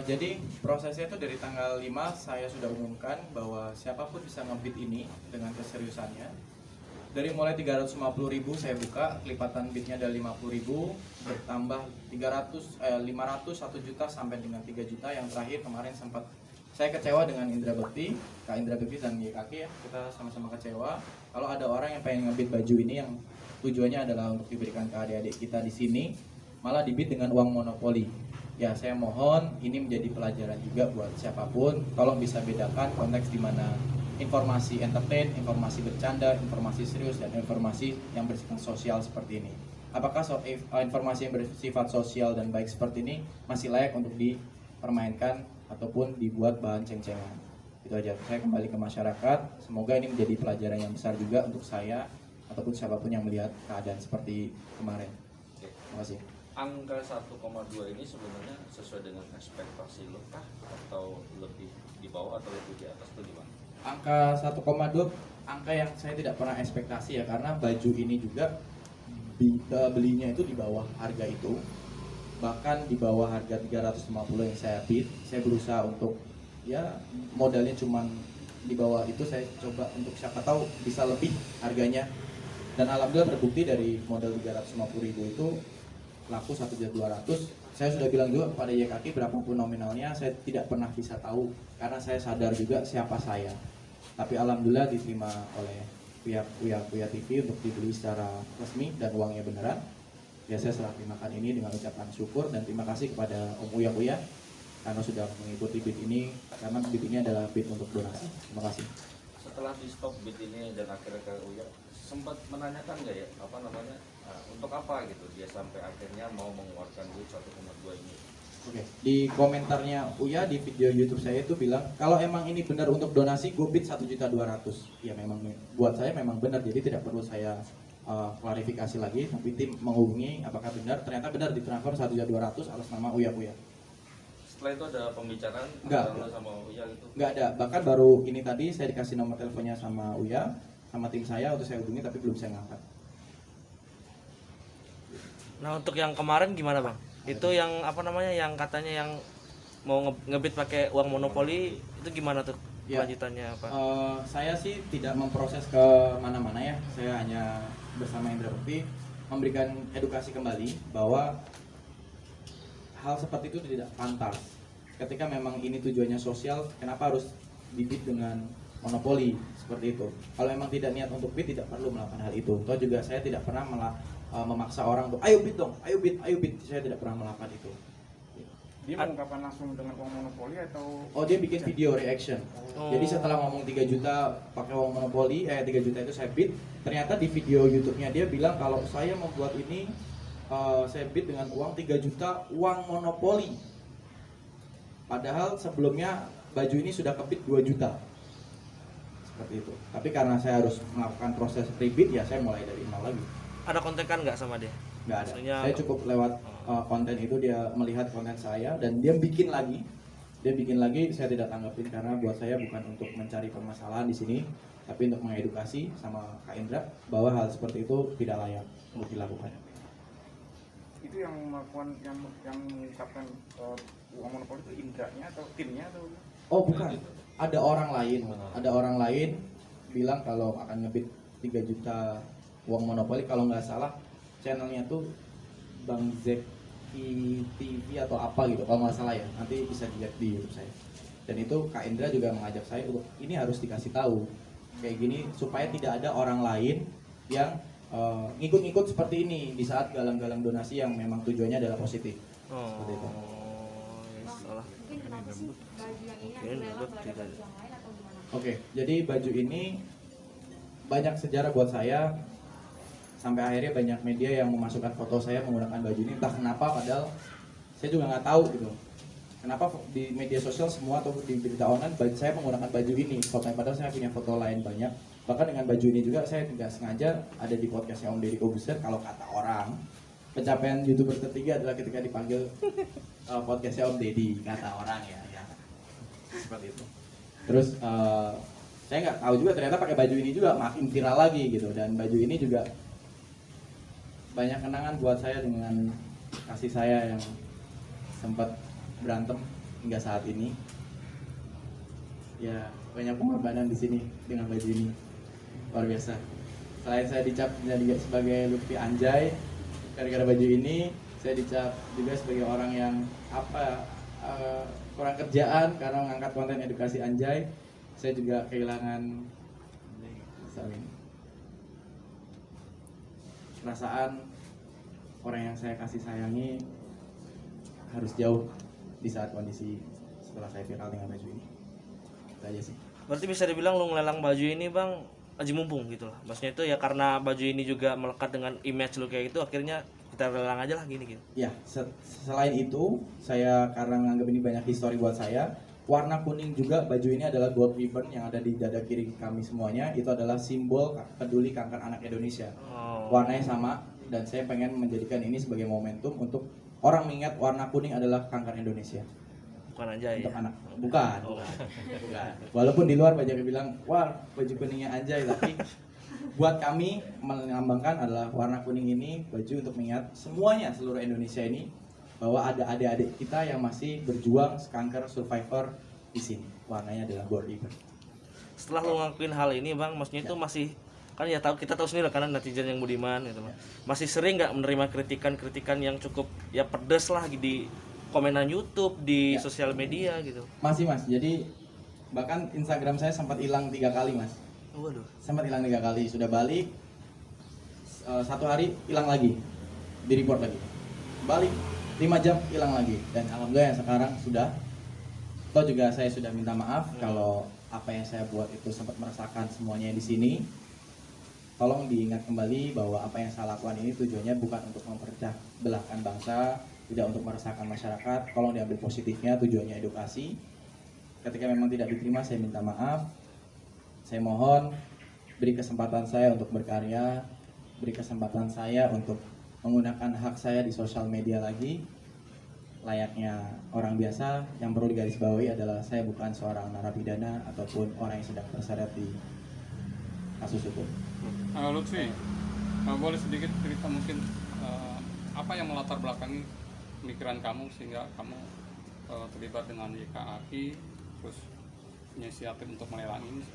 Jadi prosesnya itu dari tanggal 5 saya sudah umumkan bahwa siapapun bisa ngebit ini dengan keseriusannya. Dari mulai 350.000 saya buka, lipatan bitnya dari 50.000 bertambah 500, 1 juta sampai dengan 3 juta. Yang terakhir kemarin sempat saya kecewa dengan Indra Bekti, Kak Indra Bekti dan YKK ya, kita sama-sama kecewa. Kalau ada orang yang pengen ngebit baju ini yang tujuannya adalah untuk diberikan ke adik-adik kita di sini, malah dibit dengan uang monopoli. Ya, saya mohon ini menjadi pelajaran juga buat siapapun. Tolong bisa bedakan konteks di mana informasi entertain, informasi bercanda, informasi serius, dan informasi yang bersifat sosial seperti ini. Apakah informasi yang bersifat sosial dan baik seperti ini masih layak untuk dipermainkan ataupun dibuat bahan ceng-cengan? Itu aja. Saya kembali ke masyarakat. Semoga ini menjadi pelajaran yang besar juga untuk saya ataupun siapapun yang melihat keadaan seperti kemarin. Terima kasih. Angka 1,2 ini sebenarnya sesuai dengan ekspektasi lo kah? Atau lebih di bawah atau lebih di atas itu gimana? Angka 1,2 angka yang saya tidak pernah ekspektasi ya, karena baju ini juga belinya itu di bawah harga itu, bahkan di bawah harga 350 yang saya bid. Saya berusaha untuk ya modalnya cuman di bawah itu, saya coba untuk siapa tahu bisa lebih harganya, dan alhamdulillah terbukti dari modal 350.000 itu laku 1.200.000. Saya sudah bilang juga kepada YKK berapapun nominalnya saya tidak pernah bisa tahu karena saya sadar juga siapa saya. Tapi alhamdulillah diterima oleh pihak Uya TV untuk dibeli secara resmi dan uangnya beneran. Ya, saya serah terimakan ini dengan ucapan syukur dan terima kasih kepada Om Uya karena sudah mengikuti bid ini, karena bid ini adalah bid untuk donasi. Terima kasih. Setelah di stop bid ini dan akhirnya ke Uya sempat menanyakan nggak ya untuk apa gitu dia sampai akhirnya mau mengeluarkan duit 1,2 ini? Oke, di komentarnya Uya di video YouTube saya itu bilang kalau emang ini benar untuk donasi, gue bid 1.200.000. Ya memang buat saya memang benar, jadi tidak perlu saya klarifikasi lagi. Tapi tim menghubungi apakah benar, ternyata benar ditransfer 1.200.000 atas nama Uya. Setelah itu ada pembicaraan sama Uya gitu? Nggak ada, bahkan baru ini tadi saya dikasih nomor teleponnya sama Uya, sama tim saya untuk saya hubungi tapi belum saya ngangkat. Nah, untuk yang kemarin gimana Bang? Itu yang yang katanya yang mau ngebit pakai uang monopoli, itu gimana tuh kelanjutannya apa? Saya sih tidak memproses ke mana-mana ya, saya hanya bersama Indra Bekti memberikan edukasi kembali bahwa hal seperti itu tidak pantas. Ketika memang ini tujuannya sosial, kenapa harus dibit dengan monopoli seperti itu? Kalau memang tidak niat untuk bid, tidak perlu melakukan hal itu. Toh juga saya tidak pernah memaksa orang untuk ayo bid dong, ayo bid. Saya tidak pernah melakukan itu. Dia mengungkapkan langsung dengan uang monopoli atau? Oh, dia bikin video reaction. Jadi setelah ngomong 3 juta pakai uang monopoli, 3 juta itu saya bid. Ternyata di video YouTube-nya dia bilang kalau saya membuat ini saya bid dengan uang 3 juta uang monopoli. Padahal sebelumnya baju ini sudah kebid 2 juta. Seperti itu. Tapi karena saya harus melakukan proses rebid, ya saya mulai dari nol lagi. Ada konten kan nggak sama dia? Nggak ada. Maksudnya, saya cukup lewat konten itu, dia melihat konten saya dan dia bikin lagi. Saya tidak tanggapin karena buat saya bukan untuk mencari permasalahan di sini, tapi untuk mengedukasi sama Kak Indra bahwa hal seperti itu tidak layak untuk dilakukan. Itu yang melakukan yang mengungkapkan uang monopoli itu Indranya atau timnya atau? Oh bukan, ada orang lain bilang kalau akan ngebit 3 juta uang monopoli. Kalau nggak salah channelnya tuh Bang Zeki TV atau apa gitu kalau nggak salah ya, nanti bisa dilihat di YouTube saya. Dan itu Kak Indra juga mengajak saya untuk ini harus dikasih tahu kayak gini supaya tidak ada orang lain yang ngikut-ngikut seperti ini di saat galang-galang donasi yang memang tujuannya adalah positif. Seperti itu. Salah. Mungkin kenapa sih baju yang ini rela berada baju yang lain atau gimana? Oke, jadi baju ini banyak sejarah buat saya. Sampai akhirnya banyak media yang memasukkan foto saya menggunakan baju ini, entah kenapa, padahal saya juga nggak tahu gitu. Kenapa di media sosial semua atau di berita online saya menggunakan baju ini fotonya, padahal saya punya foto lain banyak. Bahkan dengan baju ini juga saya tidak sengaja ada di podcastnya Om Deddy Kobuser. Kalau kata orang, pencapaian YouTuber tertinggi adalah ketika dipanggil podcastnya Om Deddy, kata orang ya. Seperti itu. Terus saya nggak tahu juga ternyata pakai baju ini juga makin viral lagi gitu, dan baju ini juga banyak kenangan buat saya dengan kasih saya yang sempat berantem hingga saat ini. Ya banyak pengorbanan di sini dengan baju ini, luar biasa. Selain saya dicap jadi sebagai Lutfi Anjay gara-gara baju ini, saya dicap juga sebagai orang yang kurang kerjaan karena mengangkat konten edukasi Anjay. Saya juga kehilangan perasaan orang yang saya kasih sayangi harus jauh di saat kondisi setelah saya viral dengan baju ini. Itu aja sih. Berarti bisa dibilang lu ngelelang baju ini bang aji mumpung gitu lah. Maksudnya itu ya karena baju ini juga melekat dengan image lu kayak gitu, akhirnya kita lelang aja lah gini gitu. Ya, selain itu, saya karena menganggap ini banyak histori buat saya, warna kuning juga baju ini adalah gold ribbon yang ada di dada kiri kami semuanya. Itu adalah simbol peduli kanker anak Indonesia. Warnanya sama, dan saya pengen menjadikan ini sebagai momentum untuk orang mengingat warna kuning adalah kanker Indonesia. Bukan aja ya. Untuk anak. Bukan. Walaupun di luar banyak yang bilang, wah baju kuningnya Anjay, tapi buat kami melambangkan adalah warna kuning ini baju untuk mengingat semuanya, seluruh Indonesia ini, bahwa ada adik-adik kita yang masih berjuang kanker survivor di sini. Warnanya adalah gold ribbon. Setelah lu ngelakuin hal ini bang, maksudnya itu masih kan ya tahu, kita tahu sendiri karena netizen yang budiman gitu bang. Masih sering nggak menerima kritikan yang cukup ya pedes lah di komenan YouTube, di sosial media gitu? Masih mas, jadi bahkan Instagram saya sempat hilang 3 kali mas. Waduh. Sempat hilang 3 kali, sudah balik 1 hari hilang lagi, di report lagi, balik 5 jam hilang lagi, dan alhamdulillah yang sekarang sudah. Toh juga saya sudah minta maaf kalau apa yang saya buat itu sempat meresahkan semuanya di sini. Tolong diingat kembali bahwa apa yang saya lakukan ini tujuannya bukan untuk mempercah belahkan bangsa, tidak untuk meresahkan masyarakat. Tolong diambil positifnya, tujuannya edukasi. Ketika memang tidak diterima, saya minta maaf. Saya mohon beri kesempatan saya untuk berkarya, beri kesempatan saya untuk menggunakan hak saya di sosial media lagi layaknya orang biasa. Yang perlu digarisbawahi adalah saya bukan seorang narapidana ataupun orang yang sedang terseret di kasus hukum. Lutfi, boleh sedikit cerita mungkin apa yang melatar belakangi pemikiran kamu sehingga kamu terlibat dengan YKAI, terus inisiatif untuk melelang ini?